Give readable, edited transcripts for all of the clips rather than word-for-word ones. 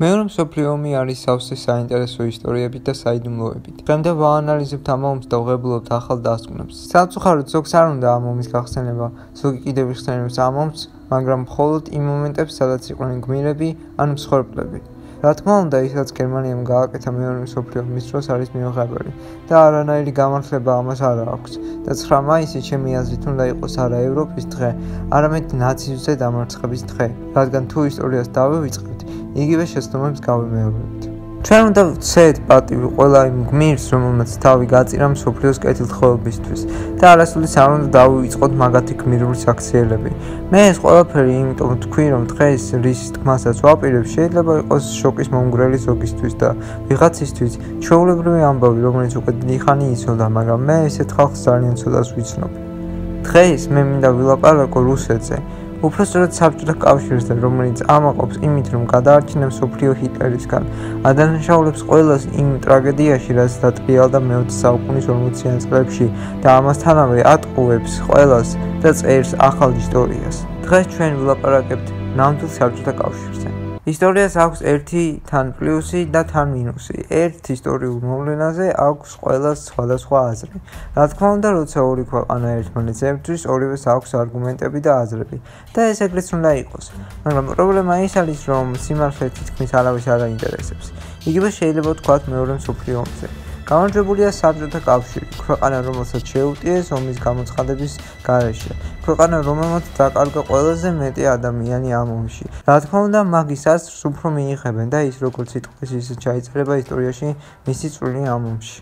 მეორე მსოფლიო ომი არის სავსე საინტერესო ისტორიებით და საიდუმლოებით. დღემდე ვაანალიზებთ ამ ომს და ვღებულობთ ახალ დასკვნებს. სამწუხაროდ ზოგს არ უნდა ამ ომის გახსენება, ზოგი კიდევ იხსენებს ამ ომს, მაგრამ მხოლოდ იმ მომენტებს, სადაც იყვნენ გმირები ან მსხვერპლები. რა თქმა უნდა, ისაც გერმანიამ გააკეთა მეორე მსოფლიო ომის დროს არის მიუღებელი და არანაირი გამართლება ამას არ აქვს. და 9 მაისი ჩემი აზრით უნდა იყოს არა ევროპის დღე, არამედ ნაციზმზე დამარცხების დღე, რადგან თუ ისტორიას დავივიწყებთ, იგივე შეცდომებს გავიმეორებთ. ჩვენ უნდა ვცეთ პატივი ყველა იმ გმირს, რომელმაც თავი გაწირა მსოფლიოს კეთილდღეობისთვის და არასოდეს არ უნდა დავივიწყოთ მაგათი გმირული საქციელები. მე ეს ყველაფერი იმიტომ ვთქვი, რომ დღეს რის თქმასაც ვაპირებ, შეიძლება იყოს შოკის მომგვრელი ზოგისთვის და ვიღაცისთვის ჩვეულებრივი ამბავი, რომელიც უკვე დიდი ხანი იცოდა, მაგრამ მე ესეთ ხალხს ძალიან ცუდას ვიცნობ. დღეს მე მინდა ვილაპარაკო რუსეთზე. უпростоრად საბჭოთა კავშირზე, რომელიც ამაყობს იმით, რომ გადაარჩინა მსოფლიო ჰიტლერისგან, ადანაშაულებს ყველას იმ ტრაგედიაში, რაც დატრიალდა მე-20 საუკუნის 40-იან წლებში და ამასთანავე ატყუებს ყველას და წერს ახალ ისტორიას. დღეს ჩვენ ვილაპარაკებთ ნამდვილ საბჭოთა კავშირზე. ისტორიას აქვს ერთი თან პლუსი და თან მინუსი. ერთ ისტორიულ მოვლენაზე აქვს ყველას სხვადასხვა აზრი. რა თქმა უნდა, როცა ორი ქვეყანა ერთმანეთს ებრძვის, ორივეს აქვს არგუმენტები და აზრები. და ეს ეგრეც უნდა იყოს. მაგრამ პრობლემა ის არის, რომ სიმართლე თითქმის არავის არ აინტერესებს. იგივე შეიძლება ვთქვათ მეორე მსოფლიო ომზე. გამარჯვებულია საბჭოთა კავშირი, ქვეყანა, რომელსაც შეუტიეს ომის გამოცხადების გარეშე, ქვეყანა, რომელმაც დაკარგა ყველაზე მეტი ადამიანი ამ ომში. რა თქმა უნდა, მაგის აზრს უფრო მიიღებენ და ის როგორც სიტყვის ისე ჩაიწერება ისტორიაში მისი წვლილი ამ ომში.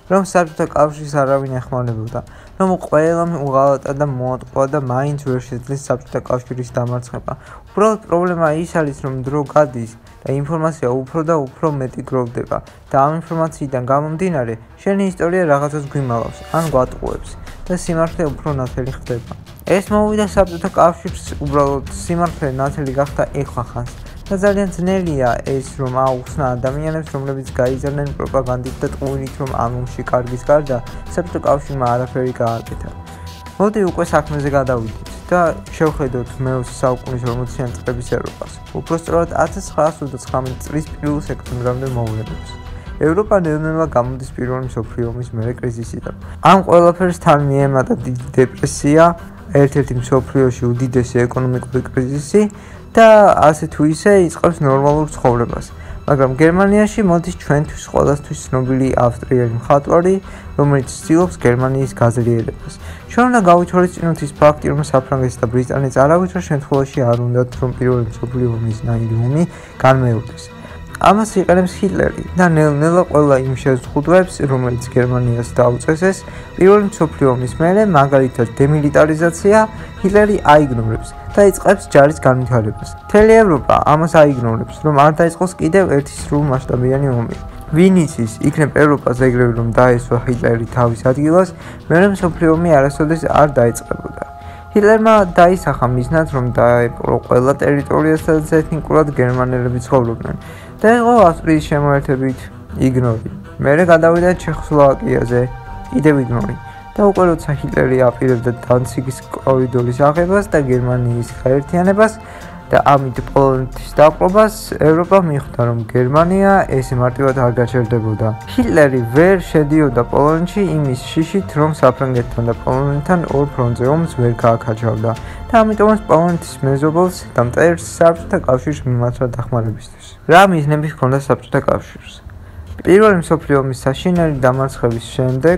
რომ საბჭოთა კავშირს არავინ ეხმარებოდა, რომ ყველამ უღალატა და მოატყუა და მაინც ვერ შეძლეს საბჭოთა კავშირის დამარცხება. უბრალოდ პრობლემა ის არის, რომ დრო გადის და ინფორმაცია უფრო და უფრო მეტი გროვდება და ამ ინფორმაციიდან გამომდინარე, შენი ისტორია რაღაცას გვიმალავს, ან გვატყუებს და სიმართლე უფრო ნათელი ხდება. ეს მოვიდა საბჭოთა კავშირს უბრალოდ სიმართლე ნათელი გახდა ეხახანს. და ძალიან ძნელია ეს, რომ აუხსნა ადამიანებს, რომლებიც გაიზარდნენ პროპაგანდით და ტყუილით, რომ ამ ომში კარგის გარდა საბჭოთა კავშირმა არაფერი გააკეთა. მოდი უკვე საქმეზე გადავიდეთ და შევხედოთ მე-20 საუკუნის 40-იან წლების ევროპას. უпростоრად 1919 წლის 1 სექტემბრამდე მოვლენებს. ევროპა ნელ-ნელა გამოდის პირველი მსოფლიო ომის მერე კრიზისიდან. ამ ყველაფერს თან მიემატა დიდი დეპრესია, ერთ-ერთი მსოფლიოში უდიდესი ეკონომიკური კრიზისი და ასე თუ ისე იწყებს ნორმალურ ცხოვრებას. მაგრამ გერმანიაში მოდის ჩვენთვის ყველასთვის ცნობილი ავსტრიელი მხატვარი, რომელიც ცდილობს გერმანიის გაძლიერებას. ჩვენ უნდა გავითვალისწინოთ ის ფაქტი, რომ საფრანგეთს და ბრიტანეთს არავითარ შემთხვევაში არ უნდათ, რომ პირველი მსოფლიო ომის ნაირი ომი განმეორდეს. ამას იყენებს ჰიტლერი და ნელ-ნელა ყველა იმ შეზღუდვებს, რომელიც გერმანიას დაუწესეს, პირველი მსოფლიო ომის მერე, მაგალითად დემილიტარიზაცია, ჰიტლერი აიგნორებს და იწყებს ჯარის განვითარებას. მთელი ევროპა ამას აიგნორებს, რომ არ დაიწყოს კიდევ ერთი სრულმასშტაბიანი ომი. ვინ იცის, იქნებ ევროპას ეგრევე რომ დაესვა ჰიტლერი თავის ადგილას, მეორე მსოფლიო ომი არასოდეს არ დაიწყებოდა. ჰიტლერმა დაისახა მიზნად, რომ დაეპყრო ყველა ტერიტორიას, სადაც ეთნიკურად გერმანელები ცხოვრობდნენ და იყო ავსტრიის შემოერთებით იგნორი. მერე გადავიდა ჩეხოსლოვაკიაზე, კიდევ იგნორი. და უკვე როცა ჰიტლერი აპირებდა დანციგის კორიდორის აღებას და გერმანიის გაერთიანებას და ამით პოლონეთის დაპყრობას, ევროპა მიხვდა, რომ გერმანია ესე მარტივად არ გაჩერდებოდა. ჰიტლერი ვერ შედიოდა პოლონეთში იმის შიშით, რომ საფრანგეთთან და პოლონეთთან ორ ფრონტზე ომს ვერ გააკაჩავდა და ამიტომაც პოლონეთის მეზობელს და მტერს საბჭოთა კავშირს მიმართვა დახმარებისთვის. რა მიზნები ჰქონდა საბჭოთა კავშირს? პირველი მსოფლიო ომის საშინელი დამარცხების შემდეგ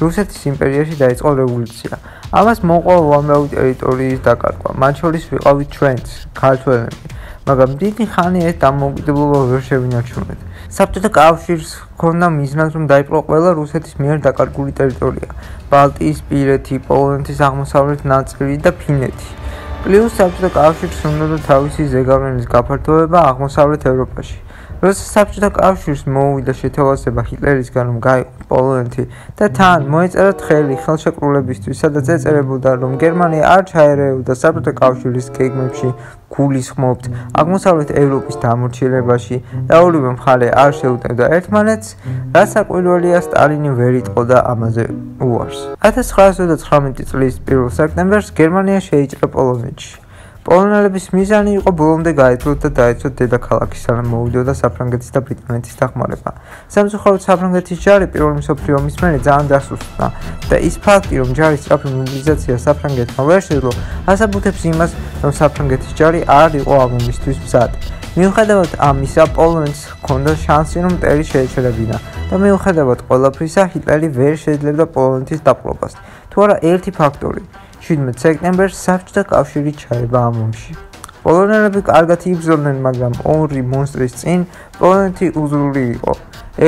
რუსეთის იმპერიაში დაიწყო რევოლუცია. ამას მოყვა უამრავი ტერიტორიის დაკარგვა, მათ შორის ვიყავით ჩვენც, ქართველები, მაგრამ დიდი ხანი ეს დამოუკიდებლობა ვერ შევინარჩუნეთ. საბჭოთა კავშირს ჰქონდა მიზნად, რომ დაიპყრო ყველა რუსეთის მიერ დაკარგული ტერიტორია, ბალტიისპირეთი, პოლონეთის აღმოსავლეთ ნაწილი და ფინეთი. პლუს საბჭოთა კავშირს უნდოდა თავისი ზეგავლენის გაფართოება აღმოსავლეთ ევროპაში. როცა საბჭოთა კავშირს მოუვიდა შეთავაზება ჰიტლერისგან, რომ გაიყო პოლონეთი და თან მოეწერა ხელი ხელშეკრულებისთვის, სადაც ეწერებოდა, რომ გერმანია არ ჩაერეოდა საბჭოთა კავშირის გეგმებში გულისხმობთ აღმოსავლეთ ევროპის დამორჩილებაში და ორივე მხარე არ შეუტევდა ერთმანეთს, რაც საკვირველია სტალინი ვერ იტყოდა ამაზე უარს. 1919 წლის 1 სექტემბერს გერმანია შეიჭრა პოლონეთში. პოლონელების მიზანი იყო ბოლომდე გაეძლოთ და დაეცოთ დედაქალაქი, სანამ მოვიდოდა საფრანგეთის და ბრიტანეთის დახმარება. სამწუხაროდ საფრანგეთის ჯარი პირველი მსოფლიო ომის მერე ძალიან დასუსტდა და ის ფაქტი, რომ ჯარის სწრაფი მობილიზაცია საფრანგეთმა ვერ შეძლო, ასაბუთებს იმას, რომ საფრანგეთის ჯარი არ იყო ამ ომისთვის მზად. მიუხედავად ამისა, პოლონეთს ჰქონდა შანსი, რომ მტერი შეეჩერებინა და მიუხედავად ყველაფრისა, ჰიტლერი ვერ შეძლებდა პოლონეთის დაპყრობას. თუ არა ერთი ფაქტორი 17 სექტემბერს საბჭოთა კავშირი ჩაება ამ ომში. პოლონელები კარგად იბრძოდნენ, მაგრამ ორი მონსტრის წინ პოლონეთი უზრული იყო.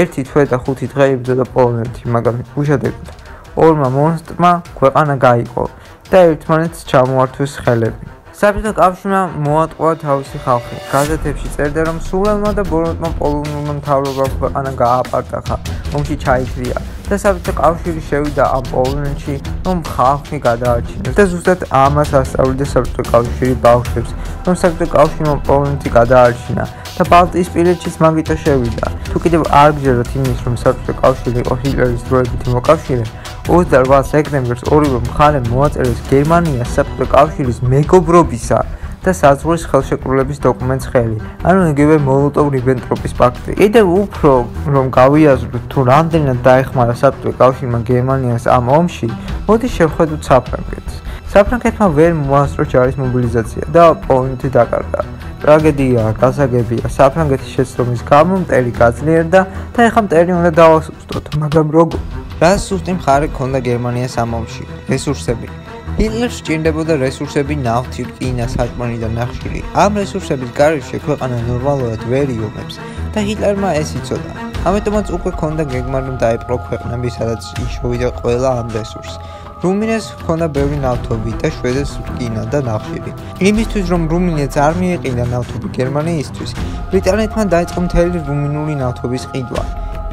1 თვე და 5 დღე იბრძოდა პოლონეთი, მაგრამ უშედეგოდ ორმა მონსტრმა ქვეყანა გაიყო და ერთმანეთს ჩამოართვეს ხელები. საბჭოთა კავშირმა მოატყუა თავისი ხალხი. გაზეთებში წერდა, რომ სულელმა და ბოროტმა პოლონურმა მთავრობამ ქვეყანა გააპარტახა, ომში ჩაითვლია და საბჭოთა კავშირი შევიდა ამ პოლონეთში, რომ ხალხი გადაარჩინეს და ზუსტად ამას ასწავლიდა საბჭოთა კავშირი ბავშვებს, რომ საბჭოთა კავშირმა პოლონეთი გადაარჩინა და ბალტიისპირეთშიც მაგიტო შევიდა. თუ კიდევ არ გჯერათ იმის, რომ საბჭოთა კავშირი იყო ჰიტლერის დროებითი მოკავშირე, 28 სექტემბერს ორივე მხარე მოაწერეს გერმანიას საბჭოთა კავშირის მეგობრობისა და საზღვრის ხელშეკრულების დოკუმენტს ხელი, ანუ იგივე მოლოტოვ-რიბენტროპის პაქტი. კიდევ უფრო რომ გავიაზროთ თუ რამდენად დაეხმარა საბჭოთა კავშირმა გერმანიას ამ ომში, მოდი შევხედოთ საფრანგეთს. საფრანგეთმა ვერ მოასწრო ჯარის მობილიზაცია და პოლონეთი დაკარგა. ტრაგედიაა, გასაგებია, საფრანგეთის შეცდომის გამო მტერი გაძლიერდა და ეხლა მტერი უნდა დავასუსტოთ, მაგრამ როგორ? რა სუსტი მხარე ჰქონდა გერმანიას ამ ომში? რესურსები. ჰიტლერს სჭირდებოდა რესურსები, ნავთი, რკინა, საჭმელი და ნახშირი. ამ რესურსების გარეშე ქვეყანა ნორმალურად ვერ იომებს და ჰიტლერმა ეს იცოდა. ამიტომაც უკვე ჰქონდა გეგმა, რომ დაეპყრო ქვეყნები, სადაც იშოვიდა ყველა ამ რესურსს. რუმინეთს ჰქონდა ბევრი ნავთობი და შვედეთს რკინა და ნახშირი. იმისთვის, რომ რუმინეთს არ მიეყიდა ნავთობი გერმანიისთვის, ბრიტანეთმა დაიწყო მთელი რუმინული ნავთობის ყიდვა.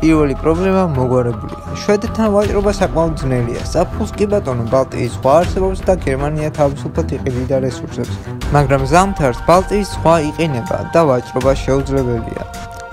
პირველი პრობლემა მოგვარებულია. შვედეთთან ვაჭრობა საკმაოდ ძნელია. საფულს კი ბატონო ბალტიის ზღვა არსებობს და გერმანია თავისუფლად იყიდიდა რესურსებს. მაგრამ ზამთარს ბალტიის ზღვა იყინება და ვაჭრობა შეუძლებელია.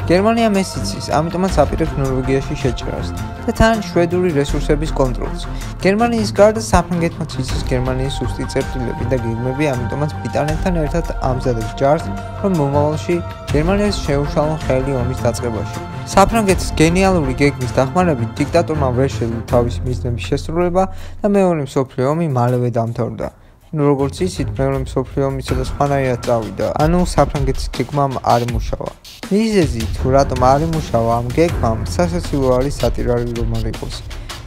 გერმანია ეს იცის, ამიტომაც აპირებს ნორვეგიაში შეჭრას და თან შვედური რესურსების კონტროლს. გერმანიის გარდა საფრანგეთმაც იცის გერმანიის სუსტი წერტილები და გეგმები, ამიტომაც ბრიტანეთთან ერთად ამზადებს ჯარს, რომ მომავალში გერმანიას შეუშალონ ხელი ომის დაწყებაში. საფრანგეთის გენიალური გეგმის დახმარებით დიქტატორმა ვერ შეძლო თავისი მიზნების შესრულება და მეორე მსოფლიო ომი მალევე დამთავრდა. როგორც იცით, მეორე მსოფლიო ომისა და სხვანაირად წავიდა, ანუ საფრანგეთის გეგმამ არ იმუშავა. მიზეზი თუ რატომ არ იმუშავა ამ გეგმამ, სასაცილო არის სატირალი რომ არ იყოს.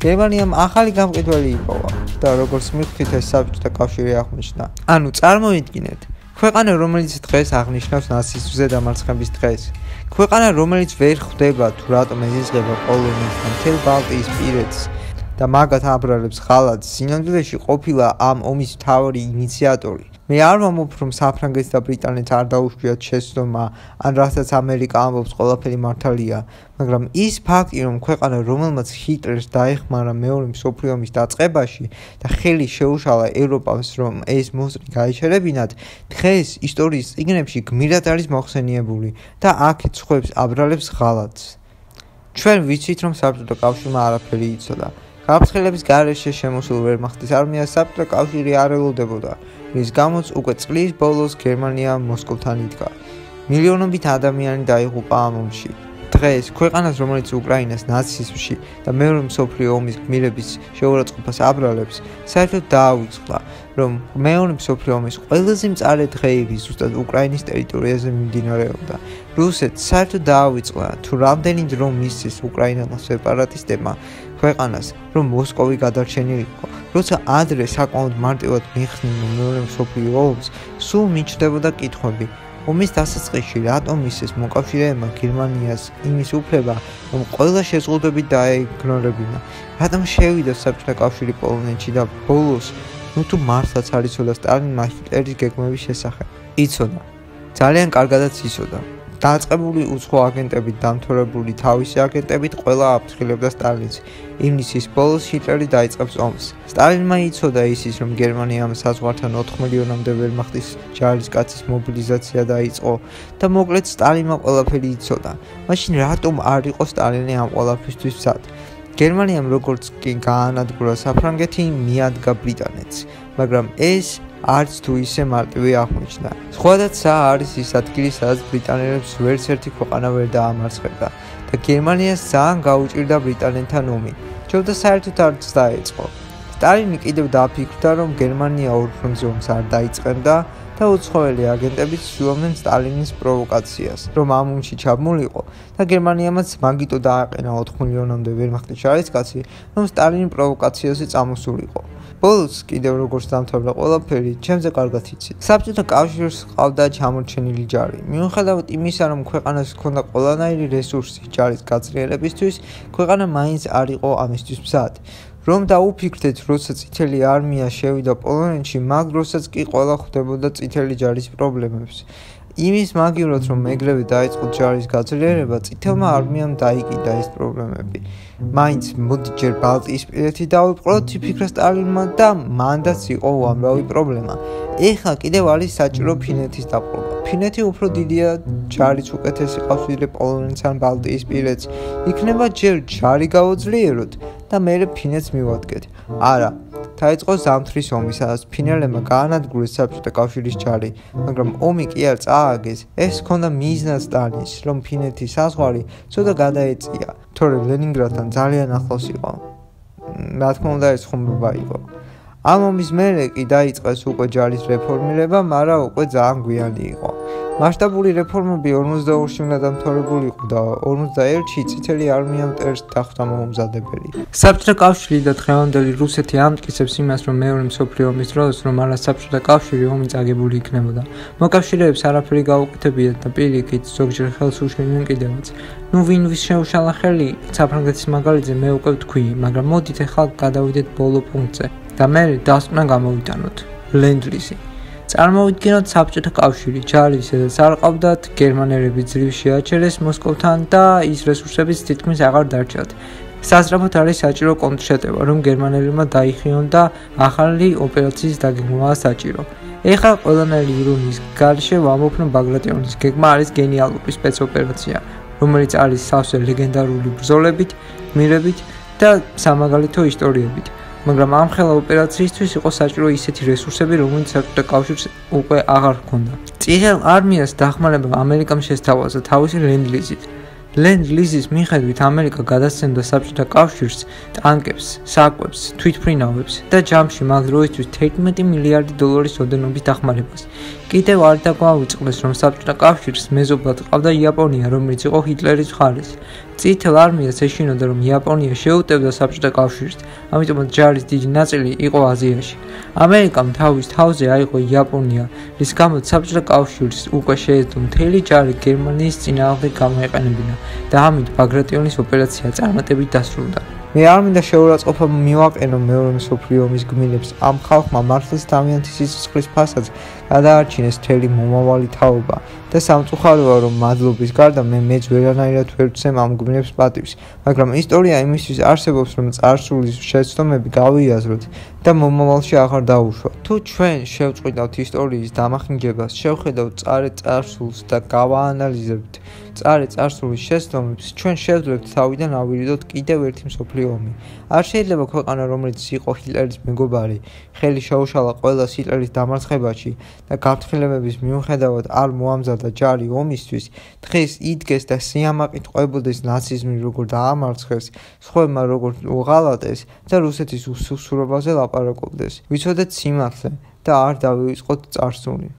გერმანიამ ახალი გამყიდველი იპოვა და როგორც მივხვდით, ეს საბჭოთა კავშირი აღმოჩნდა. ანუ წარმოიდგინეთ, ქვეყანა რომელიც დღეს აღნიშნავს ნაციზმზე დამარცხების დღეს. ქვეყანა რომელიც ვერ ხვდება თუ რატომ ეზიზღება პოლონეთს და მთელ ბალტიისპირეთს და მაგათ აბრალებს ღალატს, სინამდვილეში ყოფილა ამ ომის მთავარი ინიციატორი. მე არ ვამბობ, რომ საფრანგეთს და ბრიტანეთს არ დაუშვიათ შეცდომა, ან რასაც ამერიკა ამბობს, ყველაფერი მართალია, მაგრამ ის ფაქტი, რომ ქვეყანა, რომელმაც ჰიტლერს დაეხმარა მეორე მსოფლიო ომის დაწყებაში და ხელი შეუშალა ევროპას, რომ ეს მონსტრი გაეჩერებინათ, დღეს ისტორიის წიგნებში გმირად არის მოხსენიებული და აქეთ სხვებს აბრალებს ღალატს. ჩვენ ვიცით, რომ საბჭოთა კავშირმა არაფერი იცოდა. გააფრთხილების გარეშე შემოსულ ვერმახტის არმიას საბჭოთა კავშირი არ ელოდებოდა, რის გამოც უკვე წლის ბოლოს გერმანია მოსკოვთან იდგა. მილიონობით ადამიანი დაიღუპა ამ ომში. დღეს ქვეყანას, რომელიც უკრაინას ნაციზმში და მეორე მსოფლიო ომის გმირების შეურაცხყოფას აბრალებს, საერთოდ დაავიწყდა, რომ მეორე მსოფლიო ომის ყველაზე მწარე დღეები ზუსტად უკრაინის ტერიტორიაზე მიმდინარეობდა. რუსეთს საერთოდ დაავიწყდა, თუ რამდენი დრო მისცეს უკრაინელმა სეპარატისტებმა ქვეყანას, რომ მოსკოვი გადარჩენილიყო. როცა ადრე საკმაოდ მარტივად მიხსნილ მეორე მსოფლიო ომს, სულ მიჩნდებოდა კითხვები. ომის დასაწყისში რატომ მისცეს მოკავშირეებმა გერმანიას იმის უფლება, რომ ყველა შეზღუდვები დაეიგნორებინა? რატომ შევიდა საბჭოთა კავშირი პოლონეთში და ბოლოს, თუ მართლაც არ იცოდა სტალინმა ჰიტლერის გეგმების შესახებ? იცოდა. ძალიან კარგადაც იცოდა. დაწყებული უცხო აგენტებით, დამთავრებული თავისი აგენტებით ყველა აფრთხილებდა სტალინს. ივნისის ბოლოს ჰიტლერი დაიწყებს ომს. სტალინმა იცოდა ისიც, რომ გერმანიამ საზღვართან 4 მილიონამდე ვერმახტის ჯარისკაცის მობილიზაცია დაიწყო და მოკლედ სტალინმა ყველაფერი იცოდა. მაშინ რატომ არ იყო სტალინი ამ ყველაფრისთვის მზად? გერმანიამ როგორც კი გაანადგურა საფრანგეთი, მიადგა ბრიტანეთს, მაგრამ ეს არც თუ ისე მარტივი აღმოჩნდა. სხვადასხვა არის ის ადგილი, სადაც ბრიტანელებს ვერც ერთი ქვეყანა ვერ დაამარცხებდა და გერმანიას ძალიან გაუჭირდა ბრიტანელთან ომი. ჯობდა საერთოდ არც დაეწყო. სტალინი კიდევ დააფიქრდა, რომ გერმანია ორ ფრონტზე ომს არ დაიწყებდა და უცხოელი აგენტებიც ცდილობდნენ სტალინის პროვოკაციას, რომ ამ ომში ჩაბმულიყო და გერმანიამაც მაგიტო დააყენა 4 მილიონამდე ვერმახტის ჯარისკაცი, რომ სტალინი პროვოკაციაზე წამოსულიყო. ბოლოს კიდევ როგორც დამთავრდა ყველაფერი, ჩემზე კარგად იცით. საბჭოთა კავშირს ყავდა ჩამორჩენილი ჯარი. მიუხედავად იმისა, რომ ქვეყანას ჰქონდა ყველანაირი რესურსი ჯარის გაძლიერებისთვის, ქვეყანა მაინც არ იყო ამისთვის მზად. რომ დაუფიქრდეთ, როცა წითელი არმია შევიდა პოლონეთში, მაგ დროსაც კი ყველა ხვდებოდა წითელი ჯარის პრობლემებს. იმის მაგივრად, რომ ეგრევე დაიწყო ჯარის გაძლიერება, წითელმა არმიამ დაიკიდა ეს პრობლემები. მაინც მოდი ჯერ ბალტიისპირეთი დავიპყროთ, იფიქრა სტალინმა და მანდაც იყო უამრავი პრობლემა. ეხლა კიდევ არის საჭირო ფინეთის დაპყრობა. ფინეთი უფრო დიდია, ჯარიც უკეთესი ყავს ვიდრე პოლონეთს ან ბალტიისპირეთს. იქნება ჯერ ჯარი გავოძლიეროთ და მერე ფინეთს მივადგეთ. არა, დაიწყო ზამთრის ომი, სადაც ფინელებმა გაანადგურეს საბჭოთა კავშირის ჯარი, მაგრამ ომი კი არ წააგეს. ეს ჰქონდა მიზნად სტალინის, რომ ფინეთის საზღვარი ცოტა გადაეწია, თორემ ლენინგრადთან ძალიან ახლოს იყო. რა თქმა უნდა, ეს ხუმრობა იყო. ამ ომის მერე კი დაიწყეს უკვე ჯარის რეფორმირება, მაგრამ უკვე ძალიან გვიანი იყო. მასშტაბური რეფორმები 42-ში უნდა დამთავრებული იყო და 41-ში წითელი არმია მტერს დახვდა მომზადებელი. საბჭოთა კავშირი და დღევანდელი რუსეთი ამტკიცებს იმას, რომ მეორე მსოფლიო ომის დროს, რომ არა საბჭოთა კავშირი ომი წაგებული იქნებოდა. მოკავშირეებს არაფერი გაუკეთებიათ და პირიქით ზოგჯერ ხელს უშლიდნენ კიდევაც. ვინ ვის შეუშალა ხელი, საფრანგეთის მაგალითზე მე უკვე ვთქვი, მაგრამ მოდით ახლა გადავიდეთ ბოლო პუნქტზე და მე დასკვნა გამოვიტანოთ. ლენდ-ლიზი. წარმოვიდგინოთ საბჭოთა კავშირი, ჯარი, სადაც არ ყავდათ, გერმანელები ძლივს შეაჩერეს მოსკოვთან და ის რესურსებიც თითქმის აღარ დარჩათ. სასწრაფოდ არის საჭირო კონტრშეტევა, რომ გერმანელებმა დაიხიონ და ახალი ოპერაციის დაგეგმვაა საჭირო. ეხლა ყველანაირი ირონიის გარშე ვამბობ, რომ ბაგრატიონის გეგმა არის გენიალური სპეცოპერაცია, რომელიც არის სავსე ლეგენდარული ბრძოლებით, გმირებით და სამაგალითო ისტორიებით. მაგრამ ამ ხელა ოპერაციისთვის იყო საჭირო ისეთი რესურსები, რომელიც საბჭოთა კავშირს უკვე აღარ ჰქონდა. წითელ არმიას დახმარება ამერიკამ შესთავაზა თავისი ლენდ-ლიზით. ლენდ-ლიზის მიხედვით ამერიკა გადასცემდა საბჭოთა კავშირს ტანკებს, საკვებს, თვითმფრინავებს და ჯამში მაგ დროისთვის 11 მილიარდი დოლარის ოდენობის დახმარებას. კიდევ არ დაგვაუწყდეს, რომ საბჭოთა კავშირს მეზობლად ყავდა იაპონია, რომელიც იყო ჰიტლერის მხარეს. წითელ არმიას ეშინოდა, რომ იაპონია შეუტევდა საბჭოთა კავშირს, ამიტომაც ჯარის დიდი ნაწილი იყო აზიაში. ამერიკამ თავის თავზე აიღო იაპონია, რის გამოც საბჭოთა კავშირს უკვე შეეძლო მთელი ჯარი გერმანიის წინააღმდეგ გამოეყენებინა და ამით ბაგრატიონის ოპერაცია წარმატებით დასრულდა. მე არ მინდა შეურაცხყოფა მივაყენო მეორე მსოფლიო ომის გმირებს. ამ ხალხმა მართლაც თავიანთი სიცოცხლის ფასადს გადაარჩინეს მთელი მომავალი თაობა და სამწუხაროა, რომ მადლობის გარდა მეც ვერანაირად ვერ ვცემ ამ გმირებს პატივს, მაგრამ ისტორია იმისთვის არსებობს, რომ წარსულის შეცდომები გავიაზროთ და მომავალში აღარ დაუშვათ. თუ ჩვენ შევწყვიტავთ ისტორიის დამახინჯებას, შევხედავთ წარეთ წარსულს და გავაანალიზებთ წარეთ წარსულის შეცდომებს, ჩვენ შევძლებთ თავიდან ავირიდოთ კიდევ ერთი მსოფლიო ომი. არ შეიძლება ქვეყანა, რომელიც იყო ჰიტლერის მეგობარი, ხელი შეუშალა ყველას ჰიტლერის დამარცხებაში და გაფრთხილებების მიუხედავად არ მოამზადა ჯარი ომისთვის, დღეს იდგეს და სიამაყით ყვებოდეს ნაციზმი როგორ დაამარცხეს, სხვებმა როგორ უღალატეს და რუსეთის უსუსურობაზე ლაპარაკობდეს. ვიცოდეთ სიმართლე და არ დავივიწყოთ წარსული.